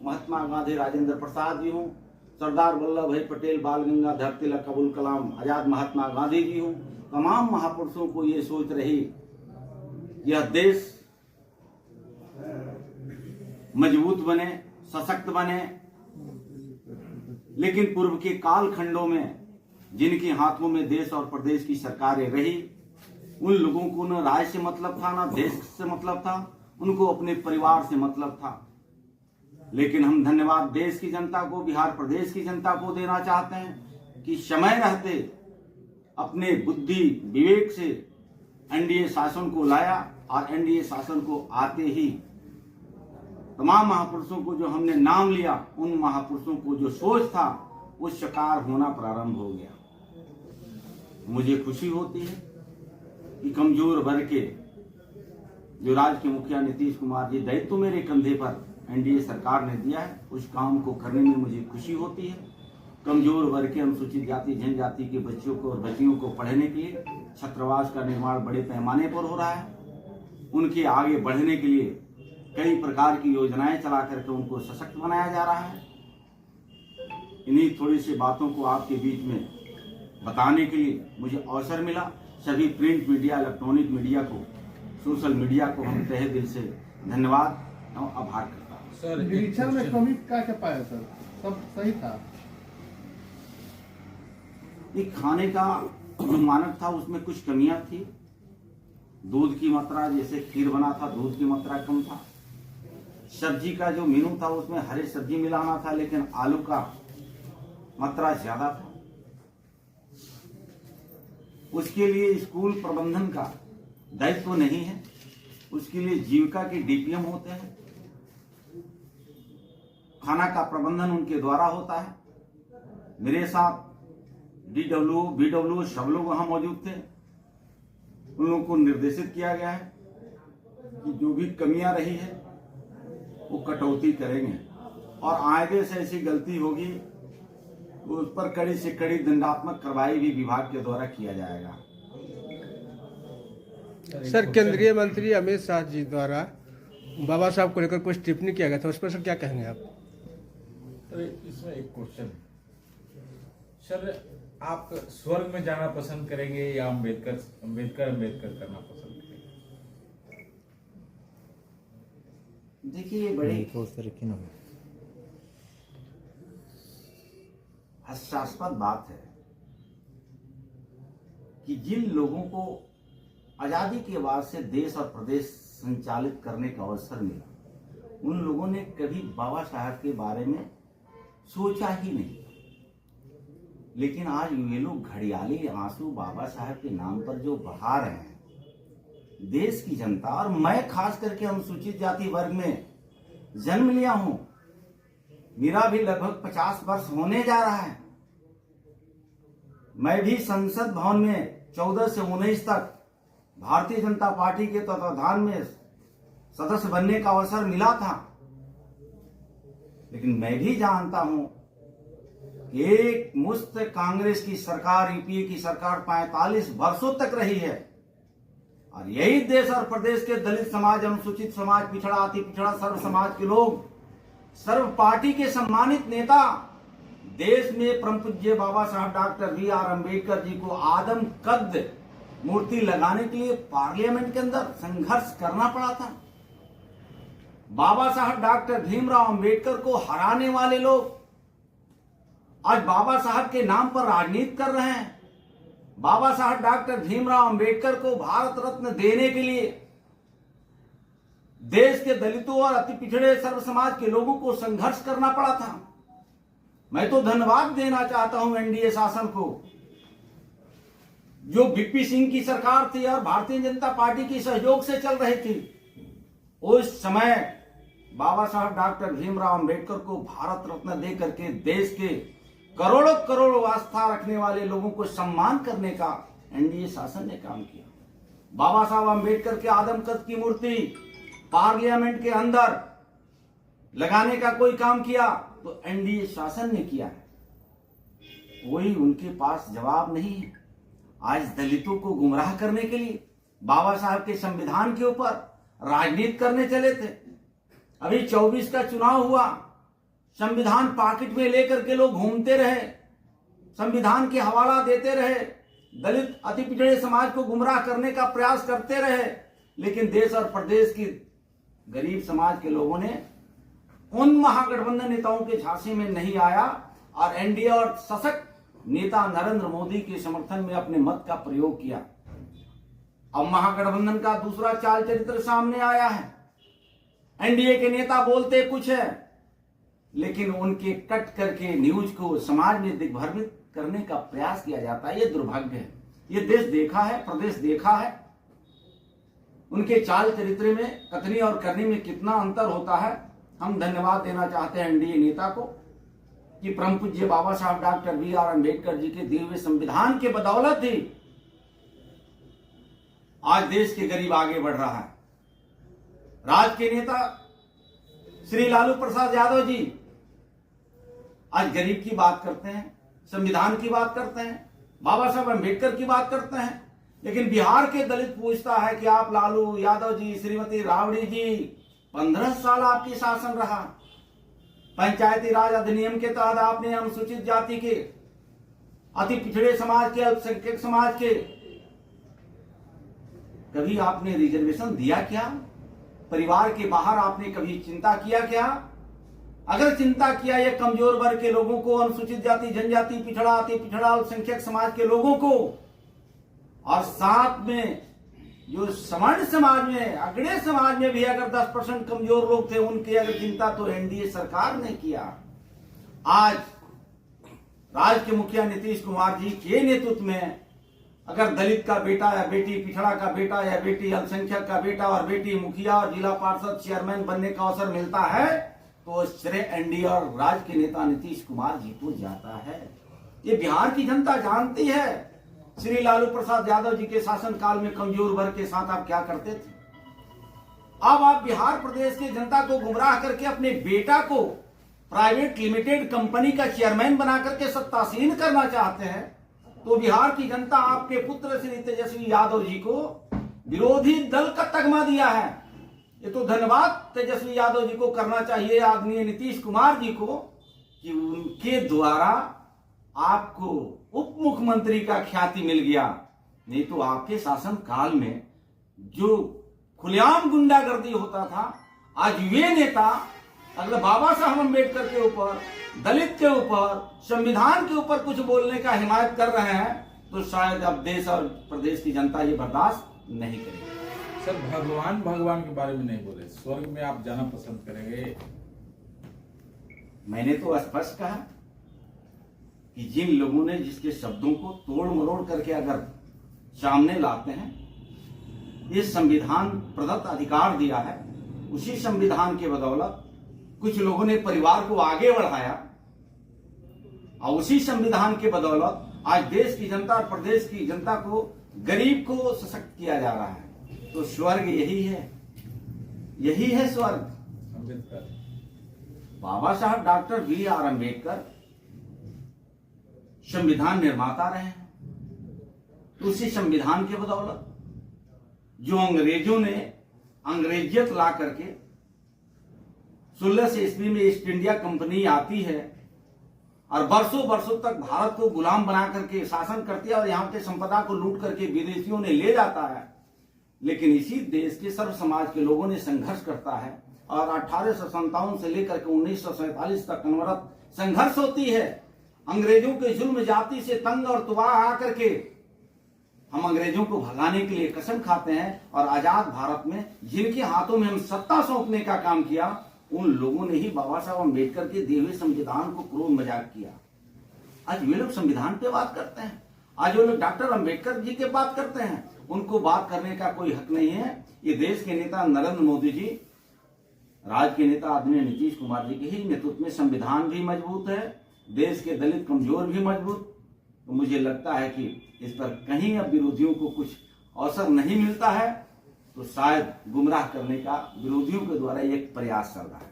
महात्मा गांधी राजेंद्र प्रसाद जी हों, सरदार वल्लभ भाई पटेल, बाल गंगाधर तिलक, अबुल कलाम आजाद, महात्मा गांधी जी हों, तमाम महापुरुषों को ये सोच रही यह देश मजबूत बने, सशक्त बने। लेकिन पूर्व के कालखंडों में जिनके हाथों में देश और प्रदेश की सरकारें रही, उन लोगों को न राज्य से मतलब था, न देश से मतलब था, उनको अपने परिवार से मतलब था। लेकिन हम धन्यवाद देश की जनता को, बिहार प्रदेश की जनता को देना चाहते हैं कि समय रहते अपने बुद्धि विवेक से एनडीए शासन को लाया और एनडीए शासन को आते ही तमाम महापुरुषों को जो हमने नाम लिया, उन महापुरुषों को जो सोच था वो साकार होना प्रारंभ हो गया। मुझे खुशी होती है कि कमजोर वर्ग के जो राज्य के मुखिया नीतीश कुमार जी, दायित्व मेरे कंधे पर एनडीए सरकार ने दिया है, उस काम को करने में मुझे खुशी होती है। कमजोर वर्ग के अनुसूचित जाति जनजाति के बच्चों को और बच्चियों को पढ़ने के लिए छात्रावास का निर्माण बड़े पैमाने पर हो रहा है। उनके आगे बढ़ने के लिए कई प्रकार की योजनाएं चला करके उनको सशक्त बनाया जा रहा है। इन्हीं थोड़ी सी बातों को आपके बीच में बताने के लिए मुझे अवसर मिला। सभी प्रिंट मीडिया, इलेक्ट्रॉनिक मीडिया को, सोशल मीडिया को हम तहे दिल से धन्यवाद और आभार करता हूँ। सर, निरीक्षण में कमी क्या पाया सर? सब सही था? ये खाने का जो मानक था उसमें कुछ कमियां थी। दूध की मात्रा, जैसे खीर बना था, दूध की मात्रा कम था। सब्जी का जो मेनू था उसमें हरी सब्जी मिलाना था, लेकिन आलू का मात्रा ज्यादा था। उसके लिए स्कूल प्रबंधन का दायित्व नहीं है, उसके लिए जीविका के डीपीएम होते हैं। खाना का प्रबंधन उनके द्वारा होता है। मेरे साथ डीडब्ल्यू, बीडब्ल्यू सब लोग वहां मौजूद थे। उन लोगों को निर्देशित किया गया है कि जो भी कमियां रही है वो कटौती करेंगे और आगे से ऐसी गलती होगी तो उस पर कड़ी से कड़ी दंडात्मक कार्रवाई भी विभाग के द्वारा किया जाएगा। सर, केंद्रीय मंत्री अमित शाह जी द्वारा बाबा साहब को लेकर कुछ टिप्पणी किया गया था, उस पर सर क्या कहेंगे आप? इसमें एक क्वेश्चन सर, आप स्वर्ग में जाना पसंद करेंगे या अम्बेडकर करना पसंद करेंगे? देखिए, ये बड़ी हास्यास्पद बात है कि जिन लोगों को आजादी के बाद से देश और प्रदेश संचालित करने का अवसर मिला, उन लोगों ने कभी बाबा साहब के बारे में सोचा ही नहीं। लेकिन आज ये लोग घड़ियाली आंसू बाबा साहब के नाम पर जो बहा रहे हैं, देश की जनता और मैं खास करके अनुसूचित जाति वर्ग में जन्म लिया हूं, मेरा भी लगभग 50 वर्ष होने जा रहा है। मैं भी संसद भवन में 14 से 19 तक भारतीय जनता पार्टी के तत्वाधान में सदस्य बनने का अवसर मिला था। लेकिन मैं भी जानता हूं कि एक मुस्त कांग्रेस की सरकार, यूपीए की सरकार 45 वर्षों तक रही है और यही देश और प्रदेश के दलित समाज, अनुसूचित समाज, पिछड़ा, अति पिछड़ा, सर्व समाज के लोग, सर्व पार्टी के सम्मानित नेता देश में परम पूज्य बाबा साहब डॉक्टर बी.आर. अम्बेडकर जी को आदम कद मूर्ति लगाने के लिए पार्लियामेंट के अंदर संघर्ष करना पड़ा था। बाबा साहब डॉक्टर भीमराव अंबेडकर को हराने वाले लोग आज बाबा साहब के नाम पर राजनीति कर रहे हैं। बाबा साहब डॉक्टर भीमराव अंबेडकर को भारत रत्न देने के लिए देश के दलितों और अति पिछड़े सर्व समाज के लोगों को संघर्ष करना पड़ा था। मैं तो धन्यवाद देना चाहता हूं एनडीए शासन को, जो वीपी सिंह की सरकार थी और भारतीय जनता पार्टी के सहयोग से चल रही थी। उस समय बाबा साहब डॉक्टर भीमराव अंबेडकर को भारत रत्न दे करके देश के करोड़ों करोड़ों आस्था रखने वाले लोगों को सम्मान करने का एनडीए शासन ने काम किया। बाबा साहब अंबेडकर के आदमकद की मूर्ति पार्लियामेंट के अंदर लगाने का कोई काम किया तो एनडीए शासन ने किया है। कोई उनके पास जवाब नहीं है। आज दलितों को गुमराह करने के लिए बाबा साहब के संविधान के ऊपर राजनीति करने चले थे। अभी 24 का चुनाव हुआ, संविधान पॉकेट में लेकर के लोग घूमते रहे, संविधान के हवाला देते रहे, दलित अति पिछड़े समाज को गुमराह करने का प्रयास करते रहे, लेकिन देश और प्रदेश की गरीब समाज के लोगों ने उन महागठबंधन नेताओं के झांसे में नहीं आया और एनडीए और सशक्त नेता नरेंद्र मोदी के समर्थन में अपने मत का प्रयोग किया। अब महागठबंधन का दूसरा चाल चरित्र सामने आया है। एनडीए के नेता बोलते कुछ है, लेकिन उनके कट करके न्यूज को समाज में दिग्भ्रमित करने का प्रयास किया जाता है। ये दुर्भाग्य है। ये देश देखा है, प्रदेश देखा है, उनके चाल चरित्र में कथनी और करनी में कितना अंतर होता है। हम धन्यवाद देना चाहते हैं एनडीए नेता को कि परम पूज्य बाबा साहब डॉक्टर बी.आर. अम्बेडकर जी के दिए हुए संविधान के बदौलत ही आज देश के गरीब आगे बढ़ रहा है। राज्य के नेता श्री लालू प्रसाद यादव जी आज गरीब की बात करते हैं, संविधान की बात करते हैं, बाबा साहब अम्बेडकर की बात करते हैं, लेकिन बिहार के दलित पूछता है कि आप लालू यादव जी, श्रीमती राबड़ी जी, 15 साल आपकी शासन रहा, पंचायती राज अधिनियम के तहत आपने अनुसूचित जाति के, अति पिछड़े समाज के, अल्पसंख्यक समाज के कभी आपने रिजर्वेशन दिया क्या? परिवार के बाहर आपने कभी चिंता किया क्या? अगर चिंता किया ये कमजोर वर्ग के लोगों को, अनुसूचित जाति, जनजाति, पिछड़ा, अति पिछड़ा, अल्पसंख्यक समाज के लोगों को, और साथ में जो सवर्ण समाज में, अगड़े समाज में भी अगर 10% कमजोर लोग थे, उनकी अगर चिंता तो एनडीए सरकार ने किया। आज राज्य के मुखिया नीतीश कुमार जी के नेतृत्व में अगर दलित का बेटा या बेटी, पिछड़ा का बेटा या बेटी, अल्पसंख्यक का बेटा और बेटी मुखिया और जिला पार्षद, चेयरमैन बनने का अवसर मिलता है तो श्रेय एनडीए और राज्य के नेता नीतीश कुमार जी को जाता है। ये बिहार की जनता जानती है श्री लालू प्रसाद यादव जी के शासनकाल में कमजोर वर्ग के साथ आप क्या करते थे। अब आप बिहार प्रदेश की जनता को गुमराह करके अपने बेटा को प्राइवेट लिमिटेड कंपनी का चेयरमैन बना करके सत्तासीन करना चाहते हैं, तो बिहार की जनता आपके पुत्र श्री तेजस्वी यादव जी को विरोधी दल का तगमा दिया है। ये तो धन्यवाद तेजस्वी यादव जी को करना चाहिए, आदरणीय नीतीश कुमार जी को, कि उनके द्वारा आपको उप मुख्यमंत्री का ख्याति मिल गया। नहीं तो आपके शासन काल में जो खुलेआम गुंडागर्दी होता था, आज वे नेता अगर बाबा साहब अम्बेडकर के ऊपर, दलित के ऊपर, संविधान के ऊपर कुछ बोलने का हिमायत कर रहे हैं, तो शायद अब देश और प्रदेश की जनता ये बर्दाश्त नहीं करेगी। सर, भगवान के बारे में नहीं बोले, स्वर्ग में आप जाना पसंद करेंगे? मैंने तो स्पष्ट कहा कि जिन लोगों ने जिसके शब्दों को तोड़ मरोड़ करके अगर सामने लाते हैं, ये संविधान प्रदत्त अधिकार दिया है, उसी संविधान के बदौलत कुछ लोगों ने परिवार को आगे बढ़ाया और उसी संविधान के बदौलत आज देश की जनता और प्रदेश की जनता को, गरीब को सशक्त किया जा रहा है। तो स्वर्ग यही है, यही है स्वर्ग। अम्बेडकर, बाबा साहब डॉक्टर बी.आर. अम्बेडकर संविधान निर्माता रहे हैं, तो उसी संविधान के बदौलत जो अंग्रेजों ने अंग्रेजियत ला करके 1600 ईस्वी में ईस्ट इंडिया कंपनी आती है और बरसों बरसों तक भारत को गुलाम बना करके शासन करती है और यहाँ के संपदा को लूट करके विदेशियों ने ले जाता है। लेकिन इसी देश के सर्व समाज के लोगों ने संघर्ष करता है और 1857 से लेकर के 1947 तक अनवरत संघर्ष होती है। अंग्रेजों के जुल्म जाति से तंग और तुबाह आकर के हम अंग्रेजों को भगाने के लिए कसम खाते हैं और आजाद भारत में जिनके हाथों में हम सत्ता सौंपने का काम किया, उन लोगों ने ही बाबा साहब अम्बेडकर के दिए हुए संविधान को क्रोध मजाक किया। आज वे लोग संविधान पे बात करते हैं, आज वो लोग डॉक्टर अम्बेडकर जी के बात करते हैं, उनको बात करने का कोई हक नहीं है। ये देश के नेता नरेंद्र मोदी जी, राज्य के नेता आदरणीय नीतीश कुमार जी के ही नेतृत्व में संविधान भी मजबूत है, देश के दलित कमजोर भी मजबूत। तो मुझे लगता है कि इस पर कहीं अब विरोधियों को कुछ अवसर नहीं मिलता है, तो शायद गुमराह करने का विरोधियों के द्वारा एक प्रयास चल रहा है।